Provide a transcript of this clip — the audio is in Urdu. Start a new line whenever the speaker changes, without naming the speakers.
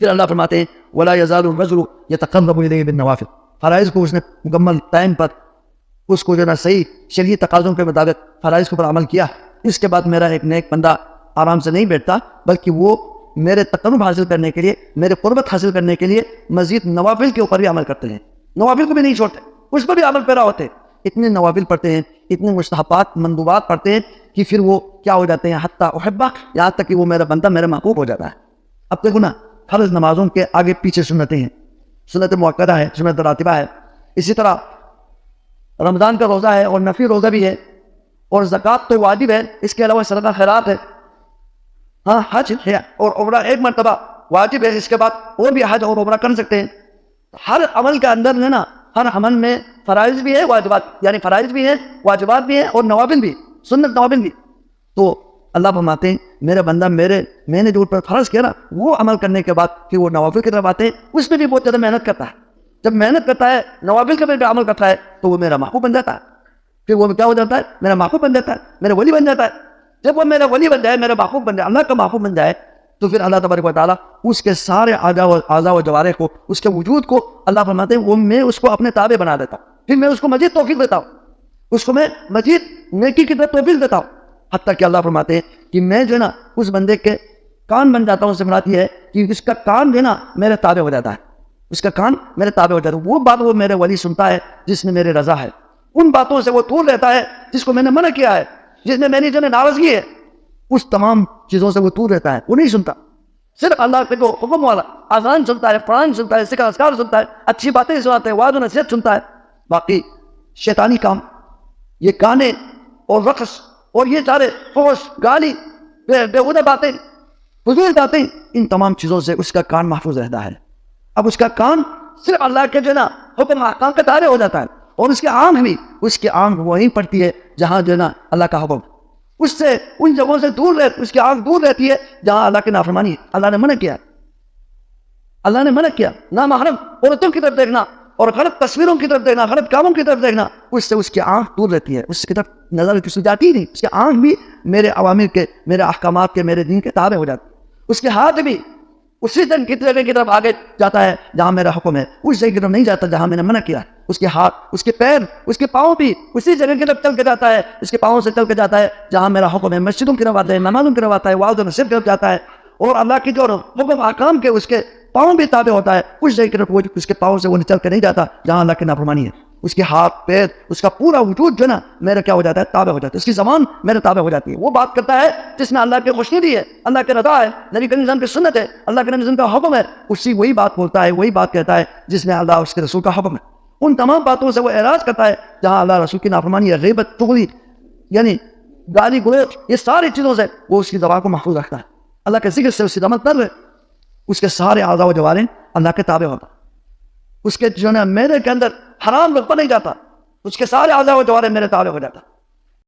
پھر اللہ فرماتے ہیں وَلَا يَزَالُ الرَّجُلُ يَتَقَرَّبُ إِلَيْهِ بِالنَّوَافِلِ، فرائض کو اس نے مکمل ٹائم پر اس کو جو نا صحیح شرعی تقاضوں کے مطابق فرائض کے اوپر عمل کیا، اس کے بعد میرا ایک نیک بندہ آرام سے نہیں بیٹھتا، بلکہ وہ میرے تقرب حاصل کرنے کے لیے، میرے قربت حاصل کرنے کے لیے مزید نوافل کے اوپر بھی عمل کرتے ہیں، نوافل کو بھی نہیں چھوڑتے، اس پر بھی عمل پیرا ہوتے ہیں، اتنے نوافل پڑھتے ہیں، اتنے مستحبات مندوبات پڑھتے ہیں کہ پھر وہ کیا ہو جاتے ہیں حتی احبہ، یہاں تک کہ وہ میرا بندہ میرے محبوب ہو جاتا ہے۔ اب دیکھو نا، فرض نمازوں کے آگے پیچھے سنتیں ہیں، سنت مؤکدہ ہے، سنت راتبہ ہے، اسی طرح رمضان کا روزہ ہے اور نفلی روزہ بھی ہے، اور زکوٰۃ تو واجب ہے، اس کے علاوہ صدقہ خیرات ہے، ہاں حج ہے اور عمرہ ایک مرتبہ واجب ہے، اس کے بعد اور بھی حج اور عمرہ کر سکتے ہیں۔ ہر عمل کے اندر ہے نا، ہر عمل میں فرائض بھی ہے، واجبات، یعنی فرائض بھی ہے، واجبات بھی ہیں اور نوافل بھی، سنت نوافل بھی۔ تو اللہ فرماتے ہیں میرا بندہ میں نے جو پر فرض کیا نا، وہ عمل کرنے کے بعد پھر وہ نوافل کی طرف آتے ہیں، اس میں بھی بہت زیادہ محنت کرتا ہے۔ جب محنت کرتا ہے، نوافل کے پہ عمل کرتا ہے، تو وہ میرا محبوب بن جاتا ہے، پھر وہ کیا ہو جاتا ہے، میرا محبوب بن جاتا ہے، میرا ولی بن جاتا ہے۔ جب وہ میرا ولی بن جائے، میرا محبوب بن جائے، اللہ کا محبوب بن جائے، تو پھر اللہ تبارک و تعالیٰ اس کے سارے اعضاء و جوارح کو، اس کے وجود کو اللہ فرماتے ہیں وہ میں اس کو اپنے تابع بنا دیتا ہوں، پھر میں اس کو مزید توفیق دیتا ہوں، اس کو میں مزید نیکی کی طرف توفیق دیتا ہوں، حتیٰ کہ اللہ فرماتے ہیں کہ میں جو ہے نا اس بندے کے کان بن جاتا ہوں۔ سے مراد یہ ہے کہ اس کا کان جو ہے نا میرے تابع ہو جاتا ہے، اس کا کان میرے تابع ہو جاتا ہے، وہ بات وہ میرے ولی سنتا ہے جس میں میرے رضا ہے، ان باتوں سے وہ دور رہتا ہے جس کو میں نے منع کیا ہے، جس میں میری جو ہے ناراضگی ہے، اس تمام چیزوں سے وہ دور رہتا ہے، وہ نہیں سنتا، صرف اللہ کے کو حکم والا اذان سنتا ہے، قرآن سنتا ہے، ذکر اذکار سنتا ہے، اچھی باتیں سناتا ہے، وعظ و نصیحت سنتا ہے۔ باقی شیطانی کام، یہ گانے اور رقص اور یہ سارے فحش، گالی، بےہودہ باتیں، فضول باتیں، ان تمام چیزوں سے اس کا کان محفوظ رہتا ہے۔ اب اس کا کان صرف اللہ کے جو ہے نا حکم احکام کے تابع ہو جاتا ہے، اور اس کی آنکھ بھی، اس کی آنکھ وہیں پڑتی ہے جہاں جو ہے نا اللہ کا حکم، اس سے ان جگہوں سے دور رہتی، اس کی آنکھ دور رہتی ہے جہاں اللہ کی نافرمانی ہے، اللہ نے منع کیا، اللہ نے منع کیا۔ نامحرم عورتوں کی طرف دیکھنا اور غلط تصویروں کی طرف دیکھنا، غلط کاموں کی طرف دیکھنا، اس سے اس کی آنکھ دور رہتی ہے، اس کی طرف نظر کسی جاتی ہی نہیں، اس کی آنکھ بھی میرے اوامر کے، میرے احکامات کے، میرے دین کے تابع ہو جاتی ہے، اس کے ہاتھ بھی اسی دن کی طرف آگے جاتا ہے جہاں میرا حکم ہے، اس جگہ کی طرف نہیں جاتا جہاں میں نے منع کیا ہے، اس کے ہاتھ، اس کے پیر، اس کے پاؤں بھی اسی جگہ کی طرف چل کے جاتا ہے، اس کے پاؤں سے چل کے جاتا ہے جہاں میرا حکم ہے، مسجدوں کی طرف آتا ہے، نمازوں کی طرف آتا ہے، وعظ و نصیحت کی طرف جاتا ہے، اور اللہ کی جو حکم احکام کے اس کے پاؤں بھی تابع ہوتا ہے، اس جگہ کی طرف وہ اس کے پاؤں سے وہ چل کے نہیں جاتا جہاں اللہ کی نافرمانی ہے، اس کے ہاتھ پیر، اس کا پورا وجود جو ہے نا میرا کیا ہو جاتا ہے، تابع ہو جاتا ہے، اس کی زبان میرے تابع ہو جاتی ہے، وہ بات کرتا ہے جس میں اللہ کی خوشنودی ہے، اللہ کے رضا ہے، نبی کریم صلی اللہ علیہ وسلم کی سنت ہے، اللہ کے نبی صلی اللہ علیہ وسلم کا حکم ہے، اسی وہی بات بولتا ہے، وہی بات کہتا ہے جس میں اللہ اس کے رسول کا حکم ہے۔ ان تمام باتوں سے وہ اعراض کرتا ہے جہاں اللہ رسول کی نافرمانی ہے، غیبت، چغلی، یعنی گالی گلوچ، یہ ساری چیزوں سے وہ اس کی زبان کو محفوظ رکھتا ہے، اللہ کے ذکر سے اس کی زبان تر ہے، اس کے سارے اعضاء و جوارح اللہ کے تابع ہوتا، اس کے جو ہے نا میرے کے اندر حرام لقمہ نہیں جاتا، اس کے سارے اعضاء و جوارح میرے تابع ہو جاتا۔